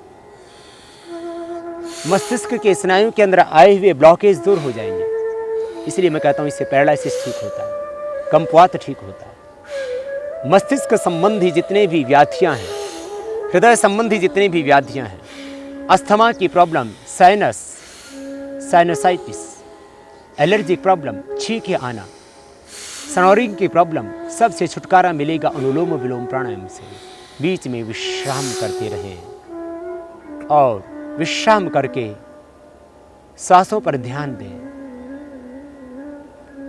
B: मस्तिष्क के स्नायु के अंदर आए हुए ब्लॉकेज दूर हो जाएंगे। इसलिए मैं कहता हूं इससे पैरालिसिस ठीक होता है, कंपवात ठीक होता है। मस्तिष्क संबंधी जितने भी व्याधियां हैं, हृदय संबंधी जितने भी व्याधियां हैं, अस्थमा की प्रॉब्लम, साइनसाइटिस, एलर्जिक प्रॉब्लम, छींके आना, स्नोरिंग की प्रॉब्लम, सबसे छुटकारा मिलेगा अनुलोम विलोम प्राणायाम से। बीच में विश्राम करते रहें और विश्राम करके श्वासों पर ध्यान दें।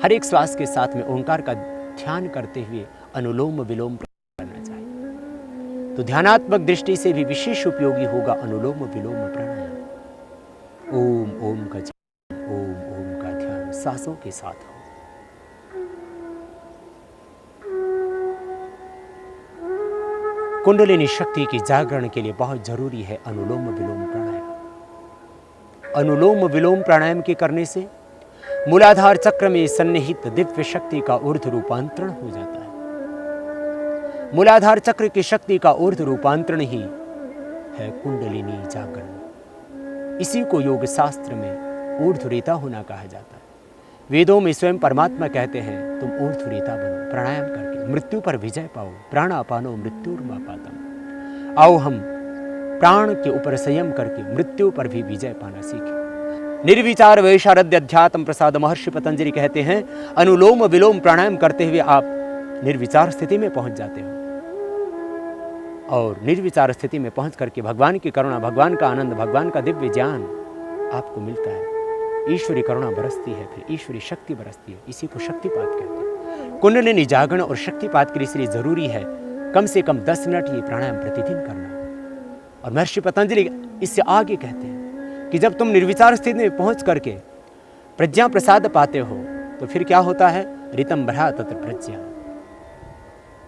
B: हर एक श्वास के साथ में ओंकार का ध्यान करते हुए अनुलोम विलोम करना चाहिए। तो ध्यानात्मक दृष्टि से भी विशेष उपयोगी होगा अनुलोम विलोम प्राणायाम। ओम ओम का जप, ओम ओम का ध्यान सांसों के साथ हो। कुंडलिनी शक्ति की जागरण के लिए बहुत जरूरी है अनुलोम विलोम प्राणायाम। अनुलोम विलोम प्राणायाम के करने से मूलाधार चक्र में सन्निहित दिव्य शक्ति का ऊर्ध्व रूपांतरण हो जाता है। मूलाधार चक्र की शक्ति का ऊर्ध्व रूपांतरण ही है कुंडलिनी जागरण। इसी को योग शास्त्र में ऊर्ध्वरेता होना कहा जाता है। वेदों में स्वयं परमात्मा कहते हैं तुम ऊर्ध्वरेता बनो, प्राणायाम करके मृत्यु पर विजय पाओ। प्राणापानो मृत्युर्मापातम। आओ हम प्राण के ऊपर संयम करके मृत्यु पर भी विजय पाना सीखें। निर्विचार वैशारद्य अध्यात्म प्रसाद महर्षि पतंजलि कहते हैं अनुलोम विलोम प्राणायाम करते हुए आप निर्विचार स्थिति में पहुंच जाते हो, और निर्विचार स्थिति में पहुंच करके भगवान की करुणा, भगवान का आनंद, भगवान का दिव्य ज्ञान आपको मिलता है। ईश्वरी करुणा बरसती है, फिर ईश्वरी शक्ति बरसती है। इसी को शक्तिपात कहते हैं। कुंडलिनी जागरण और शक्तिपात के लिए इसलिए जरूरी है कम से कम 10 मिनट ये प्राणायाम प्रतिदिन करना। और महर्षि पतंजलि इससे आगे कहते हैं कि जब तुम निर्विचार स्थिति में पहुंच करके प्रज्ञा प्रसाद पाते हो तो फिर क्या होता है, ऋतंभरा तत्र प्रज्ञा,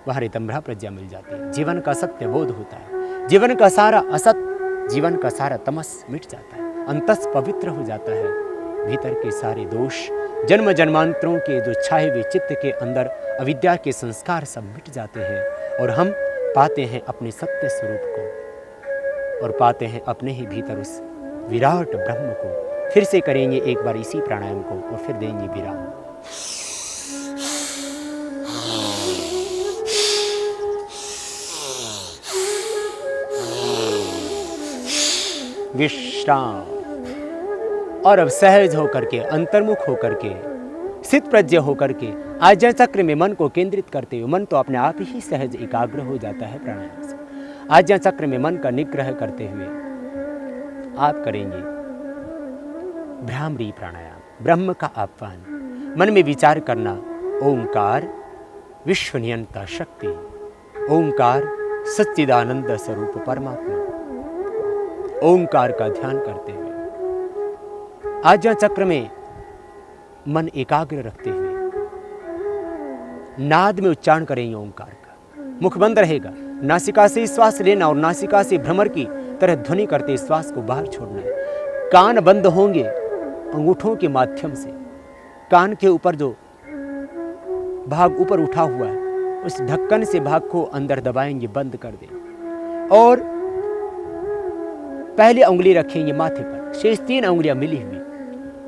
B: वह ऋतंभरा प्रज्ञा मिल जाती है। जीवन का सत्य बोध होता है, जीवन का सारा असत, जीवन का सारा तमस मिट जाता है, अंतस पवित्र हो जाता है। भीतर के सारे दोष, जन्म जन्मांतरों के जो छाए हुए चित्त के अंदर अविद्या के संस्कार सब मिट जाते हैं, और हम पाते हैं अपने सत्य स्वरूप को, और पाते हैं अपने ही भीतर उस विराट ब्रह्म को। फिर से करेंगे एक बार इसी प्राणायाम को और फिर देंगे विराम। विश्राम। और अब सहज होकर के, अंतर्मुख होकर के, स्थित प्रज्ञ होकर के आज्ञा चक्र में मन को केंद्रित करते हुए, मन तो अपने आप ही सहज एकाग्र हो जाता है प्राणायाम से। आज्ञा चक्र में मन का निग्रह करते हुए आप करेंगे भ्रामरी प्राणायाम, ब्रह्म का आह्वान। मन में विचार करना ओंकार विश्व नियंता शक्ति, ओंकार सच्चिदानंद स्वरूप परमात्मा। ओंकार का ध्यान करते हुए आज्ञा चक्र में मन एकाग्र रखते हुए नाद में उच्चारण करेंगे ओंकार का। मुख बंद रहेगा, नासिका से श्वास लेना और नासिका से भ्रमर की तरह ध्वनि करते श्वास को बाहर छोड़ना है। कान बंद होंगे अंगूठों के माध्यम से। कान के ऊपर जो भाग ऊपर उठा हुआ है उस ढक्कन से भाग को अंदर दबाएंगे, बंद कर देंगे, और पहली उंगली रखेंगे माथे पर, शेष 3 उंगलियां मिली हुई,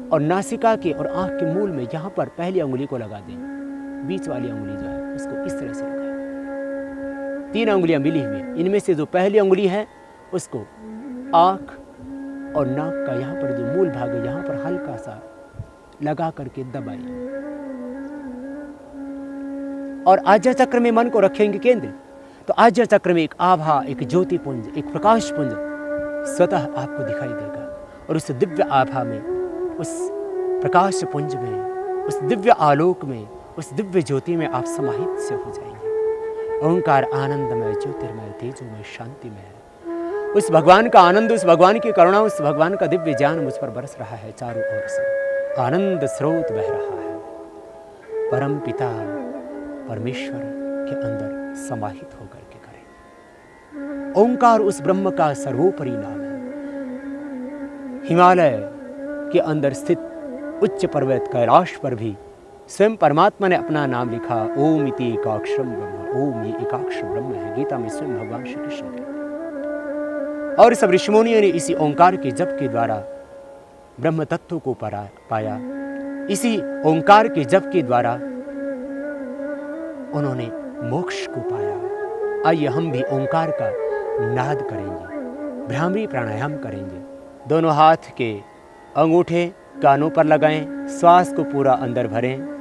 B: और नासिका के और आंख के मूल में यहां पर पहली उंगली को लगा देंगे। बीच वाली उंगली जो है उसको इस तरह से लगाएं। 3 उंगलियां मिली हुई, इनमें से जो पहली उंगली है उसको आंख और नाक का यहां पर जो मूल भाग है यहां पर हल्का सा लगा करके दबाइए, और आज्ञा चक्र में मन को रखेंगे केंद्र। तो आज्ञा चक्र में एक आभा, एक ज्योति पुंज, एक प्रकाश पुंज स्वतः आपको दिखाई देगा, और उस दिव्य आभा में, उस प्रकाश पुंज में, उस दिव्य आलोक में, उस दिव्य ज्योति में आप समाहित से हो जाएंगे। ओंकार आनंदमय, ज्योतिर्मय, तेजोमय, शांतिमय है। उस भगवान का आनंद, उस भगवान की करुणा, उस भगवान का दिव्य ज्ञान मुझ पर बरस रहा है। चारों ओर से आनंद स्रोत बह रहा है। परम पिता परमेश्वर के अंदर समाहित होकर के करें। ओंकार उस ब्रह्म का सर्वोपरि नाम है। हिमालय के अंदर स्थित उच्च पर्वत कैलाश पर भी स्वयं परमात्मा ने अपना नाम लिखा, ओम इति एकाक्षरम ब्रह्म। ओम ये एकाक्षर ब्रह्म है। गीता में स्वयं भगवान श्री कृष्ण कहते हैं। और सब ऋषिमुनियों ने इसी ओंकार के जप के द्वारा ब्रह्म तत्व को पाया। इसी ओंकार के जप के द्वारा उन्होंने मोक्ष को पाया। आइए हम भी ओंकार का नाद करेंगे, भ्रामरी प्राणायाम करेंगे। दोनों हाथ के अंगूठे कानों पर लगाएं, श्वास को पूरा अंदर भरें।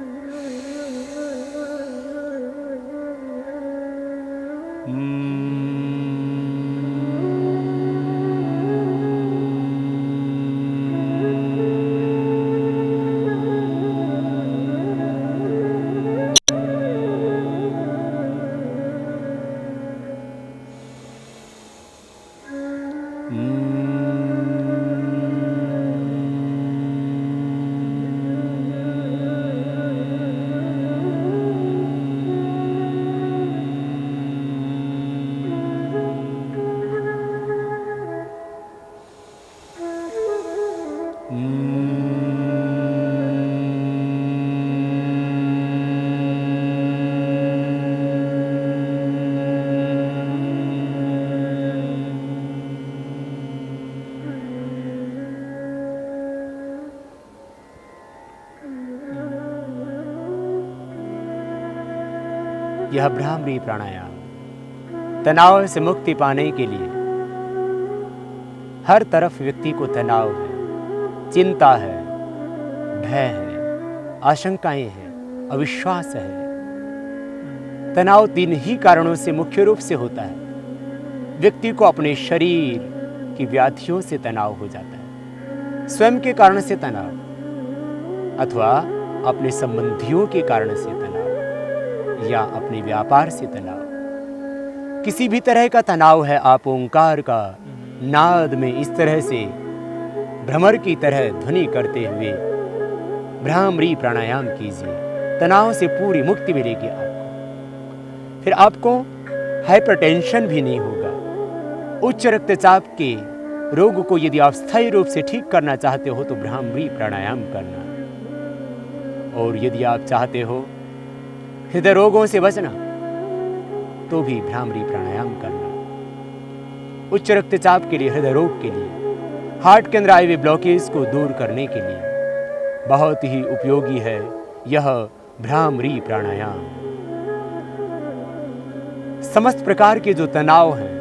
B: यह भ्रामरी प्राणायाम तनाव से मुक्ति पाने के लिए, हर तरफ व्यक्ति को तनाव है, चिंता है, भय है, आशंकाएं हैं, अविश्वास है। तनाव 3 ही कारणों से मुख्य रूप से होता है। व्यक्ति को अपने शरीर की व्याधियों से तनाव हो जाता है, स्वयं के कारण से तनाव, अथवा अपने संबंधियों के कारण से तनाव, या अपने व्यापार से तनाव। किसी भी तरह का तनाव है, आप ओंकार का नाद में इस तरह से भ्रमर की तरह ध्वनि करते हुए भ्रामरी प्राणायाम कीजिए। तनाव से पूरी मुक्ति मिलेगी आपको। फिर आपको हाइपरटेंशन भी नहीं होगा। उच्च रक्तचाप के रोग को यदि आप स्थायी रूप से ठीक करना चाहते हो तो भ्रामरी प्राणायाम करना, और यदि आप चाहते हो हृदय रोगों से बचना तो भी भ्रामरी प्राणायाम करना। उच्च रक्तचाप के लिए, हृदय रोग के लिए, हार्ट के अंदर आए हुए ब्लॉकेज को दूर करने के लिए बहुत ही उपयोगी है यह भ्रामरी प्राणायाम। समस्त प्रकार के जो तनाव हैं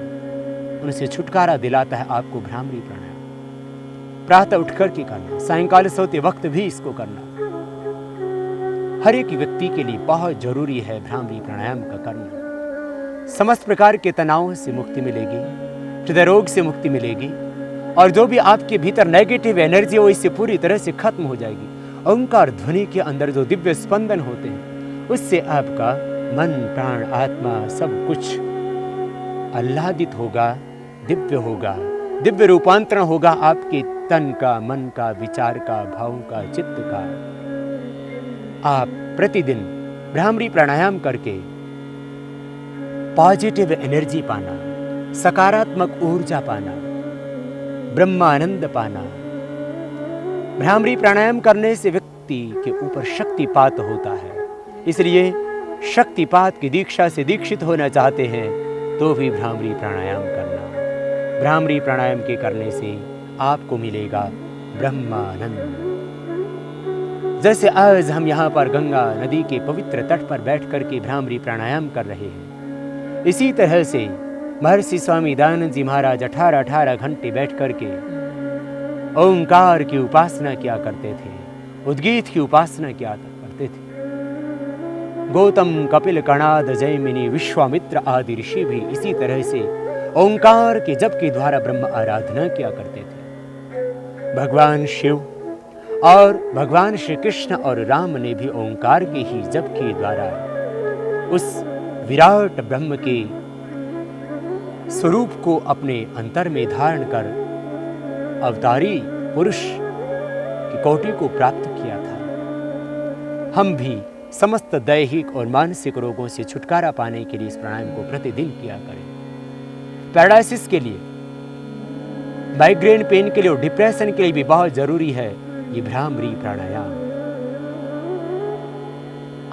B: उनसे छुटकारा दिलाता है आपको भ्रामरी प्राणायाम। प्रातः उठकर के करना, सायंकाल सोते वक्त भी इसको करना। हर एक व्यक्ति के लिए बहुत जरूरी है भ्रामरी प्राणायाम का करना। समस्त प्रकार के तनावों से मुक्ति मिलेगी, हृदय रोग से मुक्ति मिलेगी, और जो भी आपके भीतर नेगेटिव एनर्जी हो इससे पूरी तरह से खत्म हो जाएगी। ओंकार ध्वनि के अंदर जो दिव्य स्पंदन होते हैं उससे आपका मन, प्राण, आत्मा सब कुछ आह्लादित होगा, दिव्य होगा, दिव्य रूपांतरण होगा आपके तन का, मन का, विचार का, भाव का, चित्त का। आप प्रतिदिन भ्रामरी प्राणायाम करके पॉजिटिव एनर्जी पाना, सकारात्मक ऊर्जा पाना, ब्रह्मानंद पाना। भ्रामरी प्राणायाम करने से व्यक्ति के ऊपर शक्तिपात होता है, इसलिए शक्तिपात की दीक्षा से दीक्षित होना चाहते हैं तो भी भ्रामरी प्राणायाम करना। भ्रामरी प्राणायाम के करने से आपको मिलेगा ब्रह्मानंद। जैसे आज हम यहाँ पर गंगा नदी के पवित्र तट पर बैठ करके भ्रामरी प्राणायाम कर रहे हैं, इसी तरह से महर्षि स्वामी दयानंद जी महाराज 18 घंटे बैठ करके ओंकार की उपासना किया करते थे, उद्गीत की उपासना किया करते थे। गौतम, कपिल, कणाद, जैमिनी, विश्वामित्र आदि ऋषि भी इसी तरह से ओंकार के जप के द्वारा ब्रह्म आराधना किया करते थे। भगवान शिव और भगवान श्री कृष्ण और राम ने भी ओंकार के ही जप के द्वारा उस विराट ब्रह्म के स्वरूप को अपने अंतर में धारण कर अवतारी पुरुष की कोटि को प्राप्त किया था। हम भी समस्त दैहिक और मानसिक रोगों से छुटकारा पाने के लिए इस प्राणायाम को प्रतिदिन किया करें। पैरालिसिस के लिए, माइग्रेन पेन के लिए और डिप्रेशन के लिए भी बहुत जरूरी है ये भ्रामरी प्राणायाम।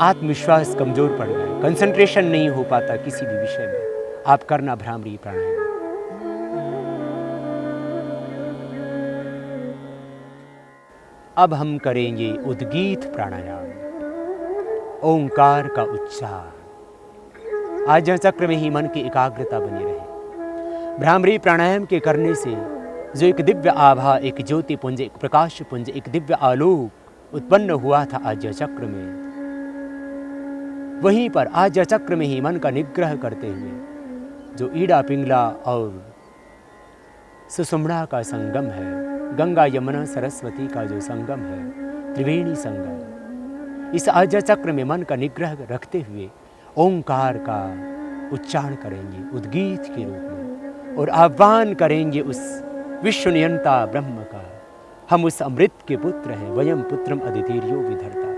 B: आत्मविश्वास कमजोर पड़ गया, कंसंट्रेशन नहीं हो पाता किसी भी विषय में, आप करना भ्रामरी प्राणायाम। अब हम करेंगे उद्गीत प्राणायाम, ओंकार का उच्चार। आज्ञा चक्र में ही मन की एकाग्रता बनी रहे। भ्रामरी प्राणायाम के करने से जो एक दिव्य आभा, एक ज्योति पुंज, एक प्रकाश पुंज, एक दिव्य आलोक उत्पन्न हुआ था आज्ञा चक्र में, वहीं पर आज्ञा चक्र में ही मन का निग्रह करते हुए जो ईड़ा, पिंगला और सुषुम्ना का संगम है, गंगा, यमुना, सरस्वती का जो संगम है, त्रिवेणी संगम, इस आज्ञा चक्र में मन का निग्रह रखते हुए ओंकार का उच्चारण करेंगे उद्गीत के रूप में, और आह्वान करेंगे उस विश्व नियंता ब्रह्म का। हम उस अमृत के पुत्र हैं, वयम पुत्रम अदितिर्यो विधर्ता,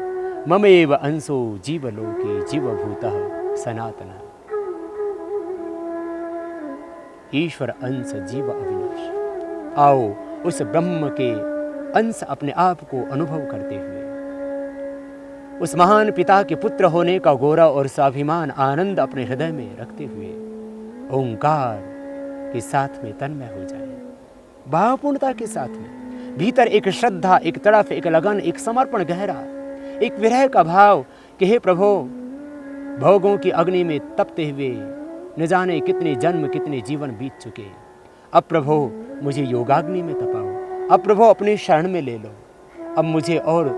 B: ममेव अंशो जीवलोके जीवभूतः सनातनः। ईश्वर अंश जीव अविनाश। आओ उस ब्रह्म के अंश अपने आप को अनुभव करते हुए उस महान पिता के पुत्र होने का गौरव और स्वाभिमान, आनंद अपने हृदय में रखते हुए ओंकार के साथ में तन्मय हो जाए, भावपूर्णता के साथ में। भीतर एक श्रद्धा, एक तड़फ, एक लगन, एक समर्पण गहरा, एक विरह का भाव कि हे प्रभु भोगों की अग्नि में तपते हुए न जाने कितने जन्म कितने जीवन बीत चुके। अब प्रभु मुझे योगाग्नि में तपाओ, अब प्रभु अपनी शरण में ले लो, अब मुझे और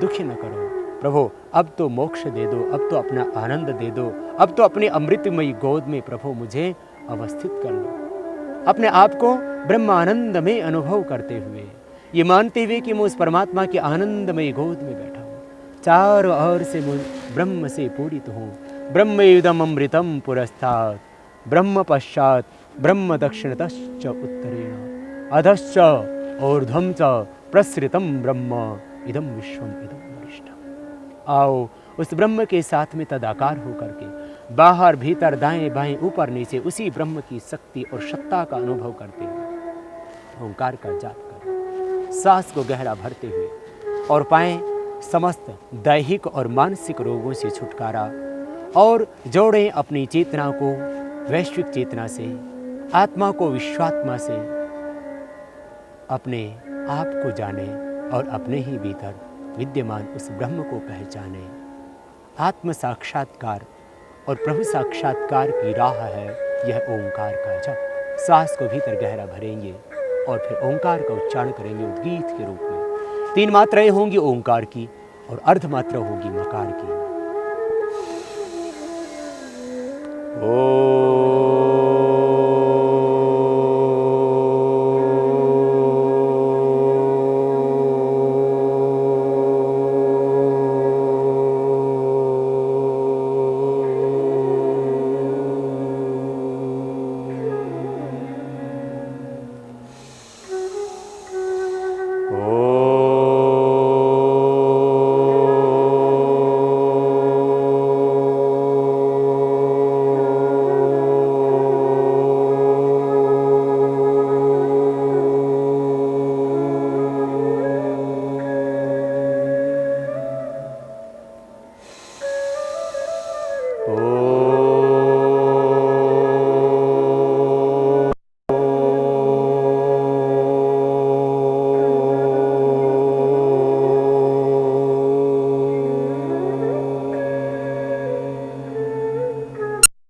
B: दुखी न करो प्रभु, अब तो मोक्ष दे दो, अब तो अपना आनंद दे दो, अब तो अपनी अमृतमयी गोद में प्रभु मुझे अवस्थित कर लो। अपने आप को ब्रह्मानंद में अनुभव करते हुए, ये मानते हुए कि मैं उस परमात्मा की आनंदमयी गोद में बैठा हूँ, चारों ओर से मैं ब्रह्म से पूरित हूँ। ब्रह्मेदम अमृतम पुरस्तात्, ब्रह्म पश्चात ब्रह्म दक्षिणतश्च उत्तरेण अधश्च ऊर्ध्वं च प्रसृतम ब्रह्म इदम विश्वम इदम वरिष्ठम। आओ उस ब्रह्म के साथ में तदाकार होकर के बाहर भीतर दाएं बाएं ऊपर नीचे उसी ब्रह्म की शक्ति और सत्ता का अनुभव करते हुए ओंकार का जाप करें, सांस को गहरा भरते हुए और पाएं समस्त दैहिक और मानसिक रोगों से छुटकारा, और जोड़ें अपनी चेतना को वैश्विक चेतना से, आत्मा को विश्वात्मा से, अपने आप को जाने और अपने ही भीतर विद्यमान उस ब्रह्म को पहचाने। आत्म साक्षात्कार और प्रभु साक्षात्कार की राह है यह ओंकार का जप। सांस को भीतर गहरा भरेंगे और फिर ओंकार का उच्चारण करेंगे उद्गीत के रूप में। 3 मात्राएं होंगी ओंकार की और अर्ध मात्रा होगी मकार की। ओ